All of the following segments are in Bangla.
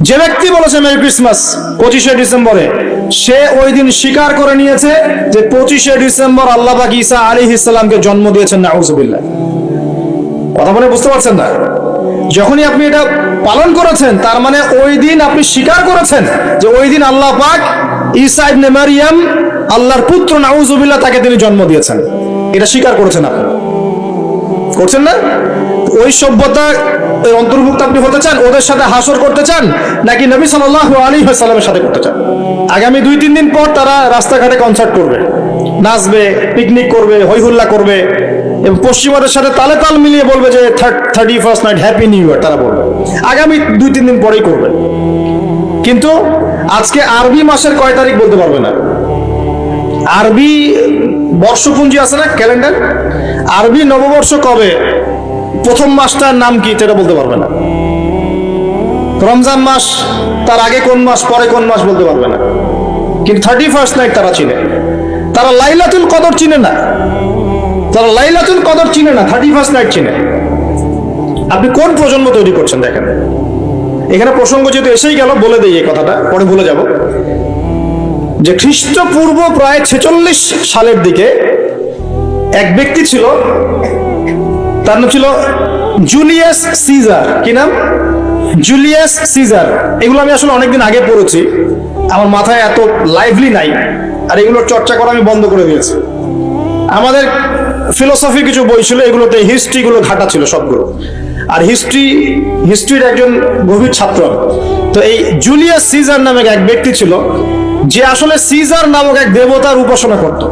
যে ব্যক্তি বলেছে মেরি ক্রিসমাস 25শে ডিসেম্বরে, সে ওই দিন স্বীকার করে নিয়েছে যে 25শে ডিসেম্বর আল্লাহ পাক ঈসা আলাইহিস সালামকে জন্ম দিয়েছেন। নাউজুবিল্লাহ। কথা বলে বুঝতে পারছেন না? যখনই আপনি এটা পালন করেছেন, তার মানে ওই দিন আপনি স্বীকার করেছেন যে ওই দিন আল্লাহ পাক ঈসা ইবনে মারইয়াম, আল্লাহর পুত্র, নাউজুবিল্লাহ, তাকে তিনি জন্ম দিয়েছেন। এটা স্বীকার করেছেন আপনি, করছেন না? ওই সভ্যতা অন্তর্ভুক্ত আপনি হতে চান? ওদের সাথে হাসর করতে চান, নাকি নবী সাল্লাল্লাহু আলাইহি ওয়াসাল্লামের সাথে করতে চান? আগামী 2-3 দিন পর তারা রাস্তাঘাটে কনসার্ট করবে, নাচবে, পিকনিক করবে, হই হুল্লা করবে, এবং পশ্চিমাদের সাথে তালে তাল মিলিয়ে বলবে যে 31st night happy new year. তারা বলবে আগামী 2-3 দিন পরেই করবে। কিন্তু আজকে আরবি মাসের কয় তারিখ বলতে পারবে না। আরবি বর্ষপুঞ্জি আছে না, ক্যালেন্ডার, আরবি নববর্ষ কবে, প্রথম মাসটার নাম কি সেটা বলতে পারবে না। রমজান মাস, তার আগে কোন মাস, পরে কোন মাস বলতে পারবে না। কিন্তু 31st নাইট তারা চিনে। তারা লাইলাতুল কদর চিনে না, তারা লাইলাতুল কদর চিনে না, 31st নাইট চিনে। আপনি কোন প্রজন্ম তৈরি করছেন দেখেন। এখানে প্রসঙ্গ যেহেতু এসেই গেল, বলে দেই এই কথাটা, পরে ভুলে যাব, যে খ্রিস্টপূর্ব প্রায় 46 সালের দিকে এক ব্যক্তি ছিল, তার নাম ছিল জুলিয়াস সিজার। কি নাম? Julius Caesar. এগুলো আমি আসলে অনেকদিন আগে পড়েছি, আমার মাথায় এত লাইভলি নাই, আর এগুলোর চর্চা করা আমি বন্ধ করে দিয়েছি। আমাদের ফিলোসফি কিছু বই ছিল, এগুলোতে হিস্ট্রিগুলো ঘাটা ছিল সবগুলো, আর হিস্ট্রির একজন গভীর ছাত্র। তো এই জুলিয়াস সিজার নামে এক ব্যক্তি ছিল, যে আসলে সিজার নামক এক দেবতার উপাসনা করত।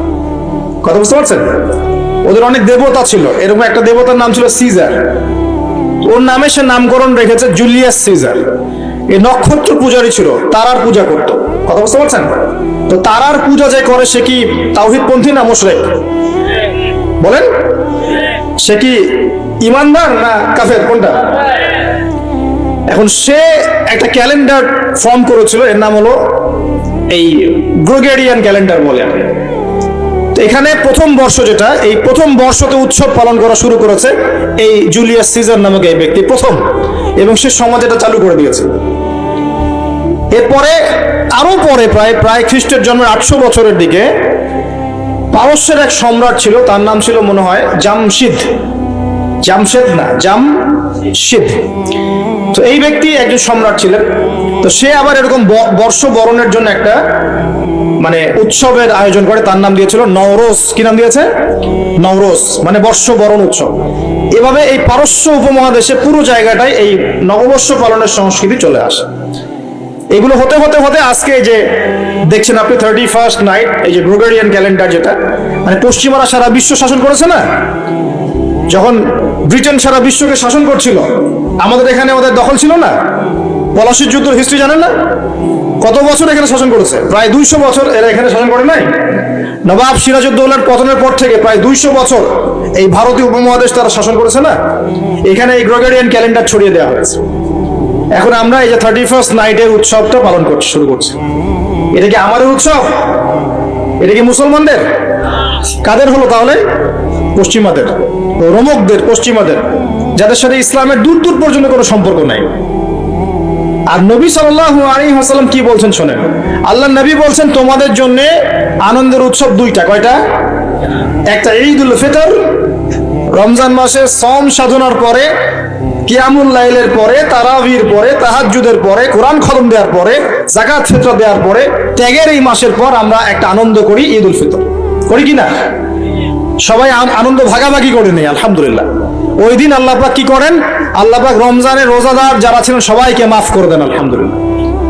কথা বুঝতে পারছেন? ওদের অনেক দেবতা ছিল, এরকম একটা দেবতার নাম ছিল সিজার। ওর নামে সে নামকরণ রেখেছে জুলিয়াস সিজার। এই নক্ষত্র পূজারী ছিল, তারার পূজা করত। কথা বুঝতে পারছেন? তো তারার পূজা যে করে, সে কি তাওহীদপন্থী না মুশরিক? বলেন, সে কি ইমানদার না কাফের, কোনটা? এখন সে একটা ক্যালেন্ডার ফর্ম করেছিল, এর নাম হলো এই গ্রেগরিয়ান ক্যালেন্ডার বলে। তো এখানে প্রথম বর্ষ যেটা, এই প্রথম বর্ষতে উৎসব পালন করা শুরু করেছে এই জুলিয়াস সিজার নামক এই ব্যক্তি প্রথম, এবং সে সমাজ এটা চালু করে দিয়েছে। এরপরে আরো পরে প্রায় খ্রিস্টের জন্মের 800 বছরের দিকে পারস্যের এক সম্রাট ছিল, তার নাম ছিল মনে হয় জামশিদ। তো এই ব্যক্তি একজন সম্রাট ছিলেন। তো সে আবার এরকম বর্ষ বরণের জন্য একটা মানে উৎসবের আয়োজন করে, তার নাম দিয়েছিল নওরোজ। কি নাম দিয়েছে? নওরোজ, মানে বর্ষ বরণ উৎসব। এভাবে এই পারস্য উপমহাদেশে পুরো জায়গাটায় এই নববর্ষ পালনের সংস্কৃতি চলে আসে। এগুলো হতে হতে হতে আজকে যে দেখছেন আপনি 31st নাইট, এই যে গ্রেগরিয়ান ক্যালেন্ডার, যেটা মানে পশ্চিমারা সারা বিশ্ব শাসন করেছে না। যখন ব্রিটেন সারা বিশ্বকে শাসন করছিল, আমাদের এখানে ওদের দখল ছিল না। পলাশির যুদ্ধের হিস্ট্রি জানেন না? কত বছর এখানে শাসন করেছে? প্রায় 200 বছর এরা এখানে শাসন করে নাই। নবাব সিরাজউদ্দৌলার পতনের পর থেকে প্রায় 200 বছর এই ভারতীয় উপমহাদেশ তারা শাসন করেছে না। এখানে এই গ্রেগরিয়ান ক্যালেন্ডার ছড়িয়ে দেওয়া হয়েছে। এখন আমরা এই যে 31st নাইটের উৎসবটা পালন করতে শুরু করছি। এটা কি আমাদের উৎসব? এটা কি মুসলমানদের? কাদের হলো তাহলে? পশ্চিমাদের, রোমকদের, পশ্চিমাদের, যাদের সাথে ইসলামের দূর দূর পর্যন্ত কোনো সম্পর্ক নাই। আর নবী সাল্লাল্লাহু আলাইহি ওয়াসাল্লাম কি বলছেন শোনেন। আল্লাহ নবী বলছেন, তোমাদের জন্য আনন্দের উৎসব দুইটা। কয়টা? একটা ঈদুল ফিতর, রমজান মাসে সম সাধনার পরে, কিয়ামুল লাইলের পরে, তারাবির পরে, তাহাজ্জুদের পরে, কোরআন খতম দেওয়ার পরে, যাকাত ফিতর দেওয়ার পরে, ত্যাগের এই মাসের পর আমরা একটা আনন্দ করি, ঈদুল ফিতর। করি কি না? সবাই আনন্দ ভাগাভাগি করে নেই, আলহামদুলিল্লাহ। ওই দিন আল্লাহ পাক কি করেন? আল্লাহ পাক রমজানের রোজাদার যারা ছিলেন সবাইকে মাফ করে দেন, আলহামদুলিল্লাহ।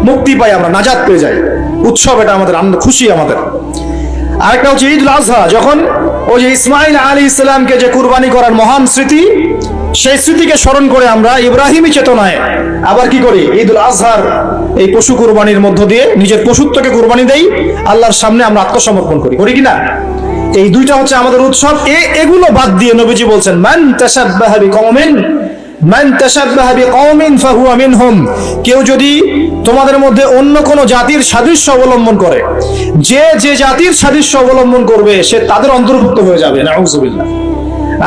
মুক্তি পাই আমরা, নাজাত পেয়ে যাই। উৎসব এটা আমাদের, আনন্দ, খুশি আমাদের। আরেকটা হচ্ছে ঈদুল আজহা, যখন ওই যে ইসমাইল আলাইহিস সালামকে যে কুরবানি করার মহান স্মৃতি, সেই স্মৃতিকে স্মরণ করে আমরা ইব্রাহিমী চেতনায় আবার কি করি? ঈদুল আজহার এই পশু কুরবানির মধ্য দিয়ে নিজের পশুত্বকে কুরবানি দেই, আল্লাহর সামনে আমরা আত্মসমর্পণ করি। করি কিনা? এই দুইটা হচ্ছে আমাদের উৎসব। এগুলো বাদ দিয়ে নবীজি বলছেন, মান তাশাব্বাহা বিকওমিন ফাহুয়া মিনহুম। কেউ যদি তোমাদের মধ্যে অন্য কোনো জাতির সাদৃশ্য অবলম্বন করে, যে জাতির সাদৃশ্য অবলম্বন করবে সে তাদের অন্তর্ভুক্ত হয়ে যাবে। নাউযুবিল্লাহ।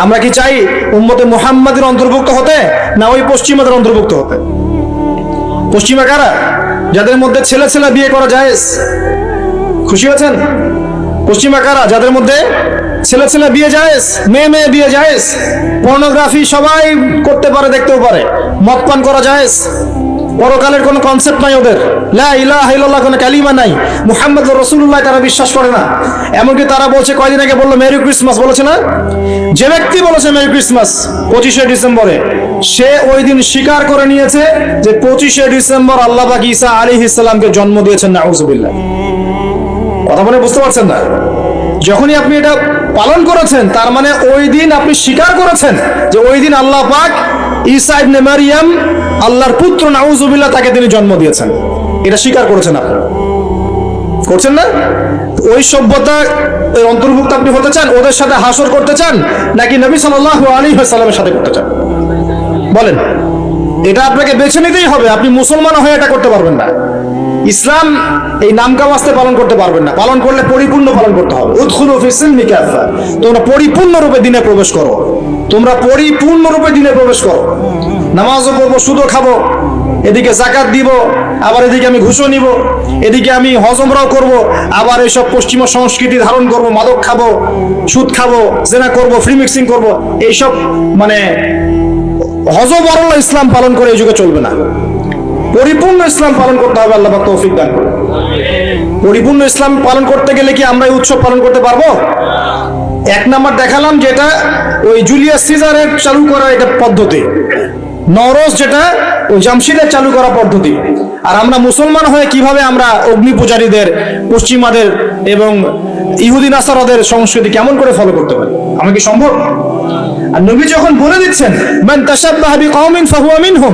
আমরা কি চাই উম্মতে মুহাম্মাদের অন্তর্ভুক্ত হতে, না ওই পশ্চিমাদের অন্তর্ভুক্ত হতে? পশ্চিমা কারা? যাদের মধ্যে ছেলে ছেলে বিয়ে করা জায়েজ। খুশি হয়েছেন? পশ্চিমা কারা? যাদের মধ্যে ছেলে ছেলে বিয়ে জায়েজ, মেয়ে মেয়ে বিয়ে জায়েজ, পর্নোগ্রাফি সবাই করতে পারে, দেখতেও পারে, মদ পান করা জায়েজ, পরকালের কোনো কনসেপ্ট নাই ওদের, লা ইলাহা ইল্লাল্লাহ কোনো কালিমা নাই, মুহাম্মদুর রাসূলুল্লাহ তারা বিশ্বাস করে না। এমনকি তারা বলছে, কয়দিন আগে বললো মেরি ক্রিসমাস, বলেছে না? যে ব্যক্তি বলেছে মেরি ক্রিসমাস 25শে ডিসেম্বরে, সে ওই দিন স্বীকার করে নিয়েছে যে 25শে ডিসেম্বর আল্লাহ পাক ঈসা আলাইহিস সালামকে জন্ম দিয়েছেন। নাউযুবিল্লাহ। কথা বলে বুঝতে পারছেন না? যখনই আপনি এটা পালন করেছেন, তার মানে ওই দিন আপনি স্বীকার করেছেন যে ওই দিন আল্লাহ পাক ঈসা ইবনে মারইয়াম, আল্লাহর পুত্র, নাউযুবিল্লাহ, তাকে তিনি জন্ম দিয়েছেন। এটা স্বীকার করেছেন আপনি, করছেন না? ওই সভ্যতা অন্তর্ভুক্ত আপনি হতে চান? ওদের সাথে হাসর করতে চান, নাকি নবী সাল্লাল্লাহু আলাইহি ওয়াসাল্লামের সাথে করতে চান? বলেন। এটা আপনাকে বেছে নিতেই হবে। আপনি মুসলমান হয়ে এটা করতে পারবেন না। ইসলাম এই নামকাওয়াস্তে পালন করতে পারবেন না। পালন করলে পরিপূর্ণ পালন করতে হবে। উদখুলু ফিস সিলমি কাফা। তোমরা পরিপূর্ণ রূপে দিনে প্রবেশ করো। তোমরা পরিপূর্ণ রূপে দিনে প্রবেশ করো। নামাজও পড়বো, সুদও খাবো, এদিকে যাকাত দিব, আবার এদিকে আমি ঘুষও নিব, এদিকে আমি হজ উমরাও করব, আবার এইসব পশ্চিমা সংস্কৃতি ধারণ করব, মাদক খাবো, সুদ খাবো, জেনা করব, ফ্রি মিক্সিং করব, এইসব মানে হযবরল ইসলাম পালন করে এই যুগে চলবে না। পরিপূর্ণ ইসলাম পালন করতে হবে। আল্লাহ পাক তৌফিক দান করুন। পরিপূর্ণ ইসলাম পালন করতে গেলে কি আমরা এই উৎসব পালন করতে পারবো? এক নাম্বার দেখালাম যেটা ওই জুলিয়াস সিজারের চালু করা এটা পদ্ধতি, নওরোজ যেটা ওই জামশিদের চালু করা পদ্ধতি। আর আমরা মুসলমান হয়ে কিভাবে আমরা অগ্নি পূজারীদের, পশ্চিমাদের এবং ইহুদি নাসারাদের সংস্কৃতি কেমন করে ফলো করতে পারি? আমার কি সম্ভব? আর নবী যখন বলে দিচ্ছেন, মান তাশাব্বাহা বিকওমিন ফাহুয়া মিনহুম,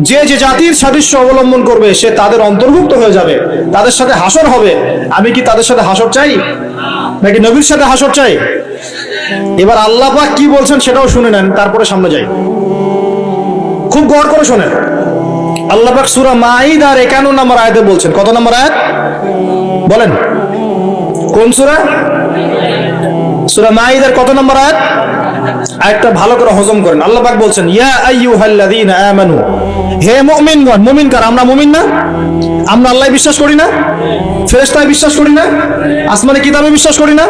যে যে জাতির সাদৃশ্য অবলম্বন করবে সে তাদের অন্তর্ভুক্ত হয়ে যাবে, তাদের সাথে হাসর হবে। আমি কি তাদের সাথে হাসর চাই, নাকি নবীর সাথে হাসর চাই? এবার আল্লাহ পাক কি বলছেন সেটাও শুনে নেন, তারপরে সামনে যাই। খুব গৌর করে শোনেন। আল্লাহ পাক সূরা মাঈদার 51 নম্বর আয়াতে বলছেন। কত নম্বর আয়াত বলেন? কোন সূরা? সূরা মাঈদার কত নম্বর আয়াত? আয়াতটা ভালো করে হজম করেন। আল্লাহ পাক বলছেন, ইয়া আইয়ুহাল্লাযীনা আমানু, হে মুমিনগণ। মুমিন কারা? আমরা মুমিন না? আমরা আল্লাহ বিশ্বাস করি না? ফেরেশতায় বিশ্বাস করি না? আসমানে কিতাবে বিশ্বাস করি না?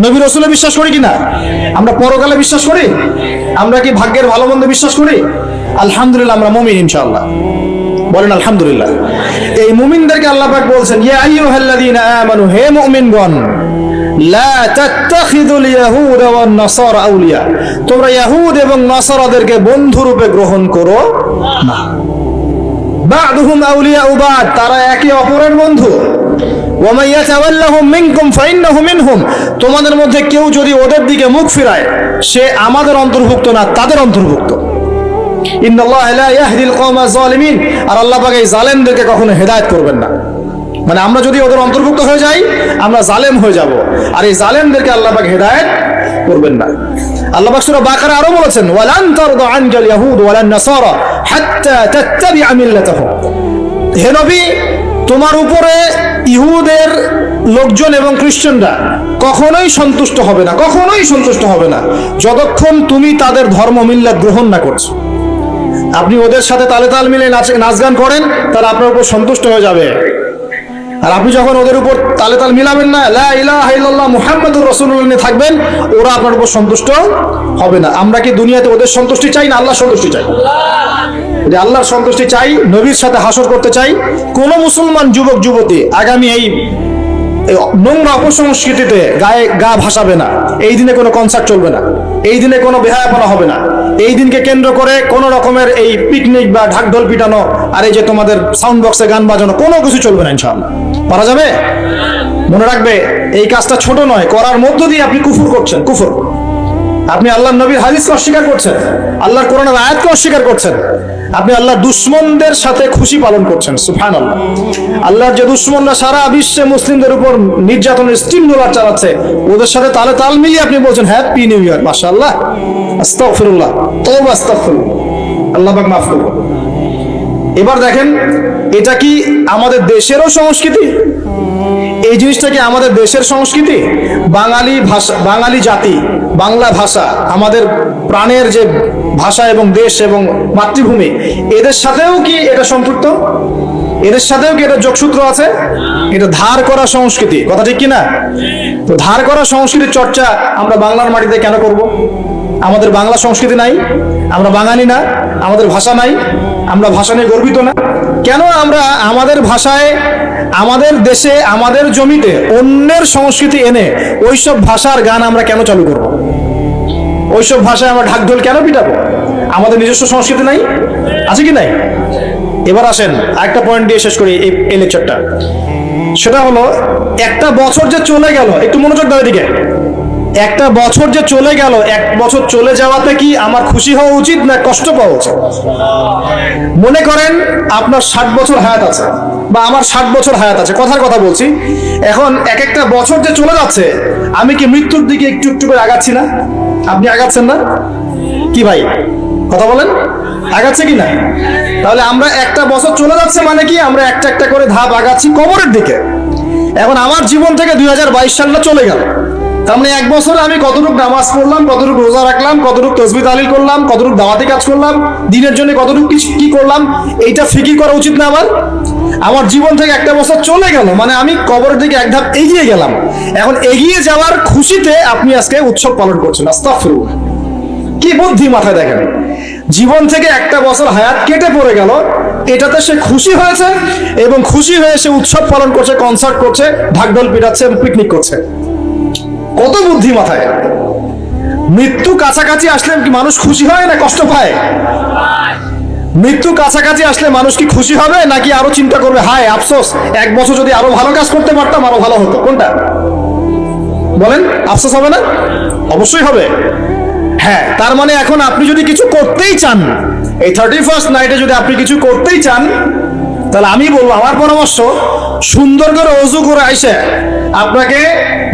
নবী রাসূলে বিশ্বাস করি কিনা? আমরা পরকালে বিশ্বাস করি? আমরা কি ভাগ্যের ভালো মন্দ বিশ্বাস করি? আলহামদুলিল্লাহ, আমরা মুমিন ইনশাআল্লাহ। বলেন আলহামদুলিল্লাহ। এই মুমিনদেরকে আল্লাহ পাক বলছেন, ইয়া আইয়ুহাল্লাযীনা আমানু, হে মুমিনগণ, লা তাত্তাখিযুল ইয়াহুদা ওয়ান নাসারা আউলিয়া, তোমরা ইহুদ এবং নাসারাদেরকে বন্ধু রূপে গ্রহণ করো না। বা'দুহুম আউলিয়া বা'দ, তারা একে অপরের বন্ধু। ওয়া মান ইয়াতাওয়াল্লাহুম মিনকুম ফাইন্নাহু মিনহুম, তোমাদের মধ্যে কেউ যদি ওদের দিকে মুখ ফিরায়, সে আমাদের অন্তর্ভুক্ত না, তাদের অন্তর্ভুক্ত। ইন্নাল্লাহা লা ইয়াহদিল কওমা যালিমিন, আর আল্লাহ পাক এই জালেমদেরকে কখনো হেদায়েত করবেন না। মানে আমরা যদি ওদের অন্তর্ভুক্ত হয়ে যাই, আমরা জালেম হয়ে যাব, আর এই জালেমদেরকে আল্লাহ পাক হেদায়েত করবেন না। আল্লাহ পাক সূরা বাকারা আরো বলেছেন, ওয়ালান তারদা আনকাল ইয়াহুদ ওয়ালান নাসারা হাত্তা তাত্তাবিআ মিল্লাতাহুম, হে নবী, তোমার উপরে ইহুদের লোকজন এবং খ্রিস্টানরা কখনোই সন্তুষ্ট হবে না, কখনোই সন্তুষ্ট হবে না, যতক্ষণ তুমি তাদের ধর্ম মিল্লাত গ্রহণ না করছো। আপনি ওদের সাথে তালে তাল মিলে নাচ গান করেন, তারা আপনার উপর সন্তুষ্ট হয়ে যাবে। আর আপনি যখন ওদের উপর তালে তাল মিলাবেন না, লা ইলাহা ইল্লাল্লাহ মুহাম্মাদুর রাসূলুল্লাহ নিয়ে থাকবেন, ওরা আপনার উপর সন্তুষ্ট হবে না। আমরা কি দুনিয়াতে ওদের সন্তুষ্টি চাই না আল্লাহর সন্তুষ্টি চাই? যদি আল্লাহর সন্তুষ্টি চাই, নবীর সাথে হাসর করতে চাই, কোন মুসলমান যুবক যুবতী আগামী এই নোংরা অপসংস্কৃতিতে গায়ে গা ভাসাবে না। এই দিনে কোনো কনসার্ট চলবে না, এই দিনে কোনো বেহায়াপনা হবে না, এই দিনকে কেন্দ্র করে কোনো রকমের এই পিকনিক বা ঢাকঢোল পিটানো আর এই যে তোমাদের সাউন্ড বক্সে গান বাজানো কোনো কিছু চলবে না ইনশাআল্লাহ। পারা যাবে? মনে রাখবে, এই কাজটা ছোট নয়, করার মধ্য দিয়ে আপনি কুফর করছেন। কুফর, আপনি আল্লাহর নবীর হাদিসকে অস্বীকার করছেন, আল্লাহর কোরআনের আয়াতকে অস্বীকার করছেন, আপনি আল্লাহর দুশমনদের সাথে খুশি পালন করছেন। সুবহানাল্লাহ। আল্লাহর যে দুশমনরা সারা বিশ্বে মুসলিমদের উপর নির্যাতনের স্টিম রোলার চালাচ্ছে, ওদের সাথে তালে তাল মিলিয়ে আপনি বলছেন হ্যাপি নিউ ইয়ার, মাশাআল্লাহ, আস্তাগফিরুল্লাহ, তওবা আস্তাগফিরুল্লাহ, আল্লাহ পাক মাফ করুন। এবার দেখেন, এটা কি আমাদের দেশেরও সংস্কৃতি? এই জিনিসটা কি আমাদের দেশের সংস্কৃতি? বাঙালি ভাষা, বাঙালি জাতি বাংলা ভাষা, আমাদের প্রাণের যে ভাষা এবং দেশ এবং মাতৃভূমি, এদের সাথেও কি এটা সম্পৃক্ত? এদের সাথেও কি এটা যোগসূত্র আছে? এটা ধার করা সংস্কৃতি, কথা ঠিক কিনা? তো ধার করা সংস্কৃতির চর্চা আমরা বাংলার মাটিতে কেন করব? আমাদের বাংলা সংস্কৃতি নাই? আমরা বাঙালি না? আমাদের ভাষা নাই? আমরা ভাষা নিয়ে গর্বিত না? কেন আমরা আমাদের ভাষায়, আমাদের দেশে, আমাদের জমিতে অন্যের সংস্কৃতি এনে ওইসব ভাষার গান আমরা কেন চালু করব? ওইসব ভাষায় আমরা ঢাকঢোল কেন পিটাবো? আমাদের নিজস্ব সংস্কৃতি নাই? আছে কি নাই? এবার আসেন আরেকটা পয়েন্ট দিয়ে শেষ করি এই লেকচারটা। সেটা হলো, একটা বছর যে চলে গেল, একটু মনোযোগ দাও এদিকে। একটা বছর যে চলে গেল, এক বছর চলে যাওয়াতে কি আমার খুশি হওয়া উচিত না কষ্ট পাওয়া উচিত? মনে করেন আপনার 60 বছর হায়াত আছে, বা আমার 60 বছর হায়াত আছে, কথার কথা বলছি। এখন এক একটা বছর যে চলে যাচ্ছে, আমি কি মৃত্যুর দিকে একটু একটু করে আগাচ্ছি না? আপনি আগাচ্ছেন না কি ভাই? কথা বলেন, আগাচ্ছে কি না? তাহলে আমরা একটা বছর চলে যাচ্ছে মানে কি, আমরা একটা একটা করে ধাপ আগাচ্ছি কবরের দিকে। এখন আমার জীবন থেকে 2022 সালটা চলে গেল, তার মানে এক বছরে আমি কতটুকু নামাজ পড়লাম, কতটুকু রোজা রাখলাম, কতটুকু তাসবিহ তাহলিল করলাম, কতটুকু দাওয়াতি কাজ করলাম, দিনের জন্য কতটুকু কি করলাম, এইটা ফিকির করা উচিত না আমার? আমার জীবন থেকে একটা বছর চলে গেল মানে আমি কবরের দিকে এক ধাপ এগিয়ে গেলাম। এখন এগিয়ে যাওয়ার খুশিতে আপনি আজকে উৎসব পালন করছেন। আস্তাগফিরুল্লাহ, কি বুদ্ধি মাথায়! দেখেন, জীবন থেকে একটা বছর হায়াত কেটে পড়ে গেল, এটাতে সে খুশি হয়েছে এবং খুশি হয়ে সে উৎসব পালন করছে, কনসার্ট করছে, ঢাকঢোল পিটাচ্ছে, পিকনিক করছে। কত বুদ্ধি মাথায়! মৃত্যু কাছাকাছি আসলে কি মানুষ খুশি হয় না কষ্ট পায়? মৃত্যু কাছাকাছি আসলে মানুষ কি খুশি হবে নাকি আরো চিন্তা করবে, হায় আফসোস, এক বছর যদি আরো ভালো কাজ করতে পারতাম আরো ভালো হতো? কোনটা বলেন? আফসোস হবে না? অবশ্যই হবে। হ্যাঁ, তার মানে এখন আপনি যদি কিছু করতেই চান, এই 31st নাইটে যদি আপনি কিছু করতেই চান, তাহলে আমি বলবো, আমার পরামর্শ, সুন্দর করে ওযু করে আইসে আপনাকে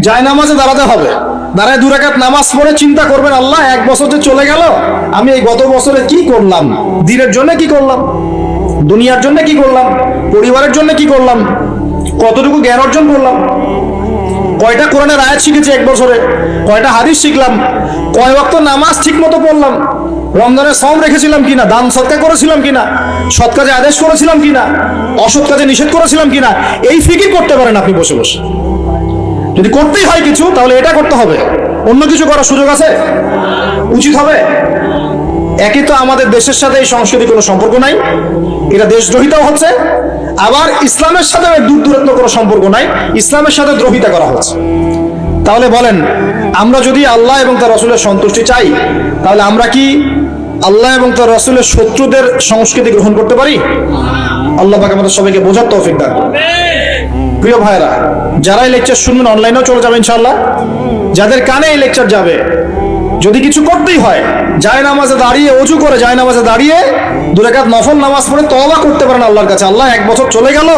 জায়নামাজে দাঁড়াতে হবে। দাঁড়ায় 2 রাকাত নামাজ পড়ে চিন্তা করবেন, আল্লাহ, এক বছর যে চলে গেল, আমি এই গত বছরে কি করলাম? দিনের জন্য কি করলাম? দুনিয়ার জন্য কি করলাম? পরিবারের জন্য কি করলাম? কতটুকু জ্ঞান অর্জন করলাম? কয়টা কোরআনের আয়াত শিখেছি এক বছরে? কয়টা হাদিস শিখলাম? কয় ওয়াক্ত নামাজ ঠিক মতো পড়লাম? রমজানের সওম রেখেছিলাম কিনা? দান সদকা করেছিলাম কিনা? সৎ কাজে আদেশ করেছিলাম কিনা? অসৎ কাজে নিষেধ করেছিলাম কিনা? এই ফিকির করতে পারেন আপনি বসে বসে। যদি করতেই হয় কিছু, তাহলে এটা করতে হবে। অন্য কিছু করার সুযোগ আছে? উচিত হবে? একই তো আমাদের দেশের সাথে এই সংস্কৃতির কোনো সম্পর্ক নাই, এটা দেশদ্রোহিতাও হচ্ছে, আবার ইসলামের সাথে দূর দূরত্ব কোনো সম্পর্ক নাই, ইসলামের সাথে দ্রোহিতা করা হচ্ছে। তাহলে বলেন, আমরা যদি আল্লাহ এবং তার রাসূলের সন্তুষ্টি চাই, তাহলে আমরা কি আল্লাহ এবং তার রাসূলের শত্রুদের সংস্কৃতি গ্রহণ করতে পারি? আল্লাহ পাক আমাদের সবাইকে বোঝার তৌফিক দান করুন। প্রিয় ভাইরা, যারা এই লেকচার শুনবেন অনলাইনেও চলে যাবে ইনশাআল্লাহ। যাদের কানে এই লেকচার যাবে, যদি কিছু করতেই হয়, জায়নামাজে দাঁড়িয়ে, ওযু করে জায়নামাজে দাঁড়িয়ে 2 রাকাত নফল নামাজ পড়ে তওবা করতে পারেন আল্লাহর কাছে, আল্লাহ, এক বছর চলে গেল,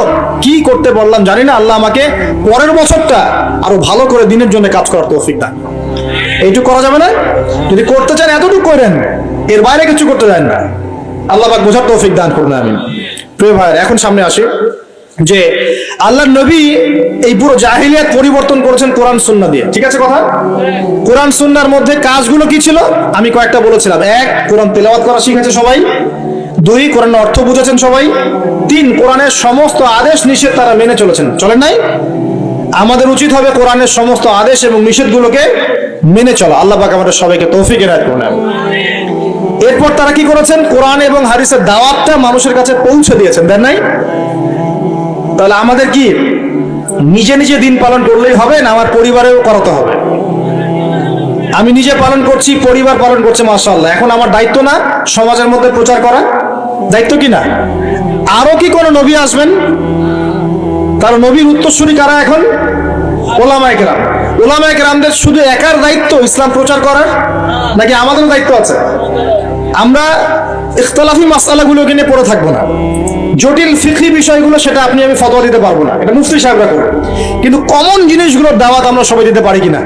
কি করতে পারলাম জানি না, আল্লাহ আমাকে পরের বছরটা আরো ভালো করে দিনের জন্য কাজ করার তৌফিক দান। এইটুকু করা যাবে না? যদি করতে চান এতটুকু করেন, এর বাইরে কিছু করতে চান না। আল্লাহ পাক বোঝার তৌফিক দান করুন, আমিন। প্রিয় ভাইরা, এখন সামনে আসি যে আল্লাহর নবী এই পুরো জাহিলিয়াত পরিবর্তন করেছেন কোরআন সুন্নাহ দিয়ে। ঠিক আছে কথা? কোরআন সুন্নাহর মধ্যে কাজগুলো কি ছিল আমি কয়েকটা বলেছিলাম। 1, কোরআন তেলাওয়াত করা শিখেছে সবাই। 2, কোরআনের অর্থ বুঝেছেন সবাই। 3, কোরআনের সমস্ত আদেশ নিষেধ তারা মেনে চলেছেন। চলেন নাই? আমাদের উচিত হবে কোরআনের সমস্ত আদেশ এবং নিষেধগুলোকে মেনে চলা। আল্লাহ পাক আমাদের সবাইকে তৌফিক এনায়েত করুন। এরপর তারা কি করেছেন? কোরআন এবং হাদিসের দাওয়াতটা মানুষের কাছে পৌঁছে দিয়েছেন, দেন নাই? তাহলে আমাদের কি নিজে নিজে দিন পালন করলেই হবে না আমার পরিবারেও করাতে হবে? আমি নিজে পালন করছি, পরিবার পালন করছে, মাশাআল্লাহ। এখন আমার দায়িত্ব না সমাজের মধ্যে প্রচার করা? দায়িত্ব কি না? আরো কি কোন নবী আসবেন? কারণ নবীর উত্তরসূরি কারা এখন? ওলামায়ে কেরাম। ওলামায়ে কেরামদের শুধু একার দায়িত্ব ইসলাম প্রচার করার, নাকি আমাদেরও দায়িত্ব আছে? আমরা ইখতিলাফি মাসআলাগুলোকে নিয়ে পড়ে থাকবো না। জটিল ফিকহি বিষয়গুলো সেটা আপনি আমি ফতোয়া দিতে পারবো না, এটা মুফতি সাহেবরা করবে। কিন্তু কমন জিনিসগুলোর দাওয়াত আমরা সবাই দিতে পারি কিনা?